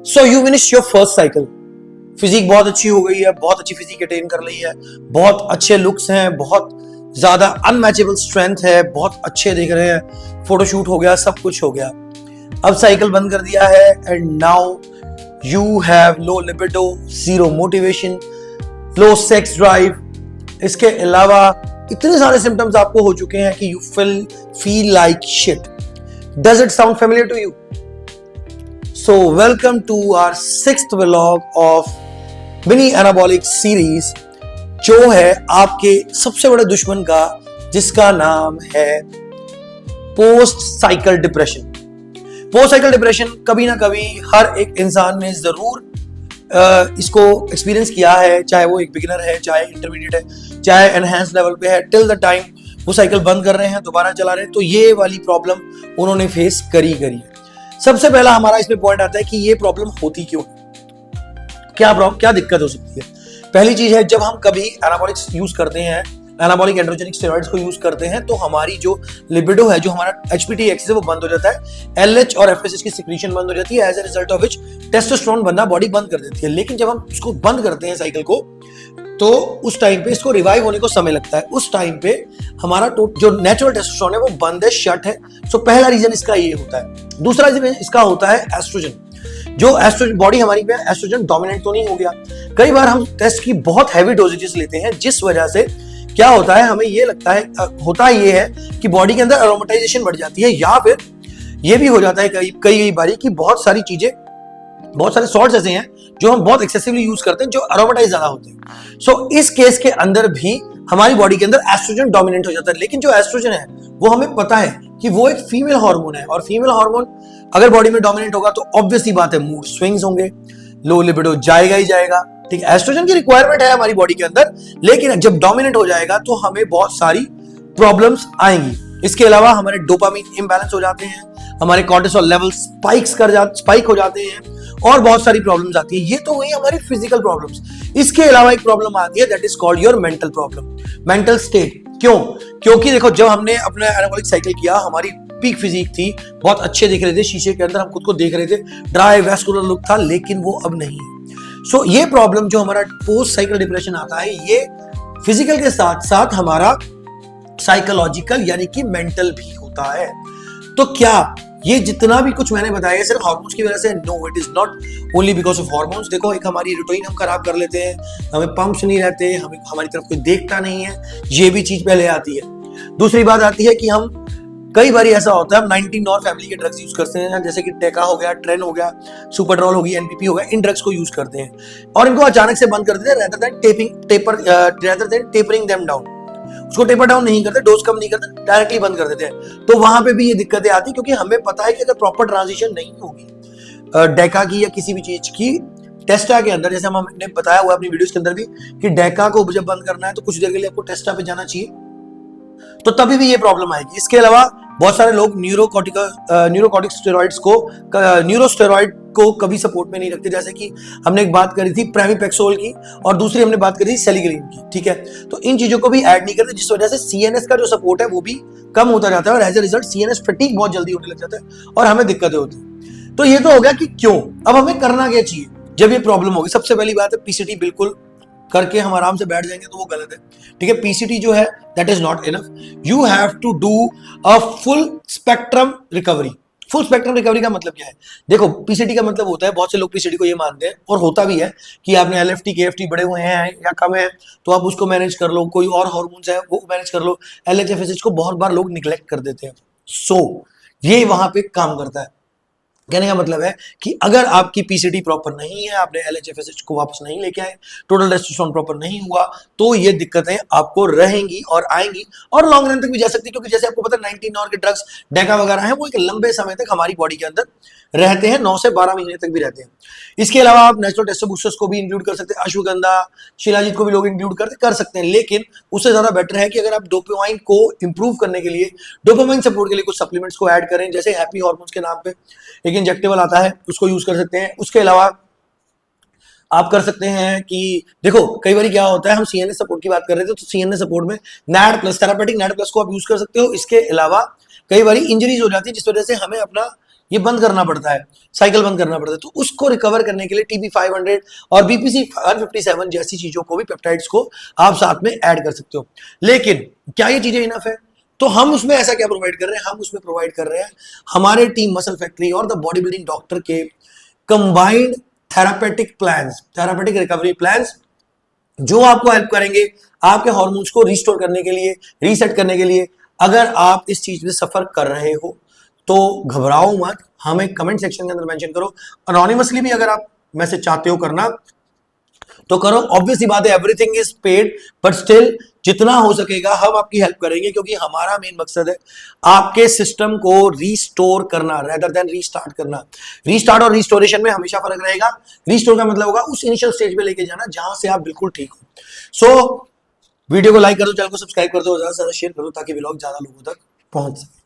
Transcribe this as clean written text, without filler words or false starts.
So you finish your first cycle, physique बहुत अच्छी हो गई है, बहुत अच्छी फिजिक अटेन कर ली है, बहुत अच्छे लुक्स हैं, बहुत ज्यादा अनमैचेबल स्ट्रेंथ है, बहुत अच्छे दिख रहे हैं, फोटोशूट हो गया, सब कुछ हो गया। अब साइकिल बंद कर दिया है and now you have low libido, zero motivation, low sex drive. इसके अलावा इतने सारे सिम्टम्स आपको हो चुके हैं कि you feel like shit. Does it sound familiar to you? So welcome to our 6th vlog of mini anabolic series, जो है आपके सबसे बड़े दुश्मन का, जिसका नाम है post cycle depression. Post cycle depression कभी ना कभी हर एक इंसान ने जरूर इसको एक्सपीरियंस किया है, चाहे वो एक बिगिनर है, चाहे इंटरमीडिएट है, चाहे एनहांस लेवल पे है, टिल द टाइम वो साइकिल बंद कर रहे हैं, दोबारा चला रहे हैं, तो ये वाली प्रॉब्लम उन्होंने फेस करी है। सबसे पहला हमारा इसमें पॉइंट आता है कि ये प्रॉब्लम होती क्यों, क्या दिक्कत हो सकती है। पहली चीज है, जब हम कभी एनाबॉलिक्स यूज करते हैं, एनाबॉलिक एंड्रोजेनिक स्टेरॉइड्स को यूज करते हैं, तो हमारी जो लिबिडो है, जो हमारा एचपीटी एक्सिस है, वो बंद हो जाता है, एलएच और एफएसएच की सिक्रीशन बंद हो जाती है, as a result of which testosterone बनना बॉडी बंद कर देती है। लेकिन जब हम उसको बंद करते हैं साइकिल को, तो उस टाइम पे इसको रिवाइव होने को समय लगता है। उस टाइम पे हमारा जो नेचुरल टेस्टोस्टेरोन है वो बंद है, शट है। सो पहला रीजन इसका ये होता है। दूसरा रीजन इसका होता है एस्ट्रोजन। जो एस्ट्रोजन बॉडी हमारी में एस्ट्रोजन डोमिनेंट तो नहीं हो गया। कई बार हम टेस्ट की बहुत हैवी डोजेजेस लेते हैं, जिस वजह से क्या होता है, हमें ये लगता है, होता ये है कि बॉडी के अंदर अरोमेटाइजेशन बढ़ जाती है, या फिर ये भी हो जाता है कई बारी कि बहुत सारी चीजें, बहुत सारे सॉल्ट्स ऐसे हैं जो हम बहुत एक्सेसिवली यूज करते हैं, जो अरोमेटाइज ज्यादा होते हैं। सो इस केस के अंदर भी हमारी बॉडी के अंदर एस्ट्रोजन डोमिनेंट हो जाता है। लेकिन जो एस्ट्रोजन है वो हमें पता है कि वो एक फीमेल हार्मोन है, और फीमेल हार्मोन अगर बॉडी में डोमिनेंट होगा तो ऑब्वियसली बात है मूड स्विंग्स होंगे, लो लिबिडो जाएगा ही जाएगा। ठीक है, एस्ट्रोजन की रिक्वायरमेंट है हमारी बॉडी के अंदर, लेकिन जब डोमिनेंट हो जाएगा तो हमें बहुत सारी प्रॉब्लम्स आएंगी। इसके अलावा हमारे डोपामिन इम्बैलेंस हो जाते हैं, हमारे कॉर्टिसोल लेवल स्पाइक हो जाते हैं, और बहुत सारी प्रॉब्लम्स आती है। ये तो हुई हमारी फिजिकल प्रॉब्लम्स। इसके अलावा एक प्रॉब्लम आती है, that is called your mental problem, mental state. क्यों? क्योंकि देखो, जब हमने अपना एनाबॉलिक साइकिल किया, हमारी पीक फिजिक थी, बहुत अच्छे दिख रहे थे, शीशे के अंदर हम खुद को देख रहे थे, ड्राई वैस्कुलर लुक था, लेकिन वो अब नहीं है। सो ये प्रॉब्लम जो हमारा पोस्ट साइकिल डिप्रेशन आता है, ये फिजिकल के साथ साथ हमारा साइकोलॉजिकल यानी कि मेंटल भी होता है। तो क्या ये जितना भी कुछ मैंने बताया सिर्फ हार्मोन्स की वजह से? No, it is not only because of hormones. देखो, एक हमारी रूटीन हम खराब कर लेते हैं, हमें पंप्स नहीं रहते, हमें हमारी तरफ कोई देखता नहीं है, ये भी चीज पहले आती है। दूसरी बात आती है कि हम कई बार ऐसा होता है, हम 19 और फैमिली के ड्रग्स यूज करते हैं, जैसे कि टेका हो गया, ट्रेन हो गया, सुपरड्रॉल हो गई, एनपीपी हो गया, इन ड्रग्स को यूज करते हैं और इनको अचानक से बंद कर देते हैं, rather than tapering them down. उसको टेपर डाउन नहीं करते, डोज कम नहीं करते, डायरेक्टली बंद कर देते हैं। तो वहां पे भी ये दिक्कतें आती, क्योंकि हमें पता है कि अगर प्रॉपर ट्रांजिशन नहीं होगी डेका की या किसी भी चीज की, टेस्टा के अंदर, जैसे हमने बताया हुआ अपनी वीडियोस के अंदर भी, कि डेका को जब बंद करना है तो कुछ देर के लिए आपको टेस्टा पे जाना चाहिए, तो तभी भी ये प्रॉब्लम आएगी। इसके अलावा बहुत सारे लोग न्यूरोकॉर्टिक स्टेरॉइड्स को, न्यूरोस्टेरॉइड को कभी सपोर्ट में नहीं रखते। जैसे कि हमने एक बात करी थी प्रेमिपेक्सोल की, और दूसरी हमने बात करी थी सेलिग्रीन की। ठीक है, तो इन चीजों को भी ऐड नहीं करते, जिस वजह से सीएनएस का जो सपोर्ट है वो भी कम होता जाता है, और as a result CNS fatigue बहुत जल्दी होने लग जाता है और हमें दिक्कतें होती है। तो ये तो हो गया कि क्यों। अब हमें करना क्या चाहिए जब ये प्रॉब्लम होगी? सबसे पहली बात है, पीसीटी बिल्कुल करके हम आराम से बैठ जाएंगे तो वो गलत है। ठीक है, पीसीटी जो है that is not enough, you have to do a full spectrum recovery. Full spectrum recovery का मतलब क्या है? देखो, पीसीटी का मतलब होता है, बहुत से लोग पीसीटी को ये मानते हैं, और होता भी है, कि आपने एलएफटी केएफटी बढ़े हुए हैं या कम है तो आप उसको मैनेज कर लो, कोई और हार्मोन्स है वो मैनेज कर लो। एलएचएफएसएच को बहुत बार लोग निग्लेक्ट कर देते हैं। सो ये वहां पे काम करता है। कहने का मतलब है कि अगर आपकी पीसीटी प्रॉपर नहीं है, आपने एलएचएफएसएच को वापस नहीं लेके आए, टोटल टेस्टोस्टेरोन प्रॉपर नहीं हुआ, तो ये दिक्कतें आपको रहेंगी और आएंगी, और लॉन्ग रन तक भी जा सकती है। क्योंकि जैसे आपको पता है 19 और के ड्रग्स, डेका वगैरह हैं, वो एक लंबे समय तक हमारी बॉडी के अंदर रहते हैं, 9 से 12 महीने तक भी रहते हैं। इसके अलावा आप नेचुरल टेस्टो बूस्टर्स को भी इंक्लूड कर सकते हैं, अश्वगंधा, शिलाजीत को भी लोग इंक्लूड कर सकते हैं। लेकिन उससे ज्यादा बेटर है कि अगर आप डोपामाइन को इंप्रूव करने के लिए, डोपामाइन सपोर्ट के लिए कुछ सप्लीमेंट्स को ऐड करें, जैसे हैप्पी हार्मोन्स के नाम पे एक इंजेक्टेबल आता है, उसको यूज कर सकते हैं। उसके अलावा आप कर सकते हैं कि देखो, कई बार क्या होता है, हम सीएनएस सपोर्ट की बात कर रहे थे, तो सीएनएस सपोर्ट में NAD plus, therapeutic NAD plus को आप यूज कर सकते हो। इसके अलावा कई बार इंजरीज हो जाती है, जिस वजह से हमें अपना ये बंद करना पड़ता है, साइकिल बंद करना पड़ता है। तो उसको रिकवर करने के लिए TB500 और BPC157 जैसी चीजों को भी, पेप्टाइड्स को आप साथ में ऐड कर सकते हो। लेकिन क्या ये चीजें इनफ है? तो हम उसमें ऐसा क्या प्रोवाइड कर रहे हैं? हम उसमें प्रोवाइड कर रहे हैं हमारे टीम मसल फैक्ट्री और द बॉडी बिल्डिंग डॉक्टर के combined therapeutic plans, therapeutic recovery plans, जो आपको हेल्प करेंगे आपके हार्मोन्स को रिस्टोर करने के लिए, रीसेट करने के लिए। अगर आप इस चीज में सफर कर रहे हो तो घबराओ मत, हमें कमेंट सेक्शन के अंदर मेंशन करो। अनोनिमसली भी अगर आप मैसेज चाहते हो करना तो करो। ऑब्वियसली बात है, everything is paid, but still जितना हो सकेगा हम आपकी हेल्प करेंगे, क्योंकि हमारा मेन मकसद है आपके सिस्टम को रीस्टोर करना रेदर देन रीस्टार्ट करना। रीस्टार्ट और रीस्टोरेशन में हमेशा फर्क रहेगा। रीस्टोर का मतलब होगा उस इनिशियल स्टेज पे लेके जाना जहां से आप बिल्कुल ठीक हो। सो वीडियो को लाइक कर दो, चैनल को सब्सक्राइब कर दो, ज्यादा से ज्यादा शेयर करो ताकि व्लॉग ज्यादा लोगों तक पहुंच सके।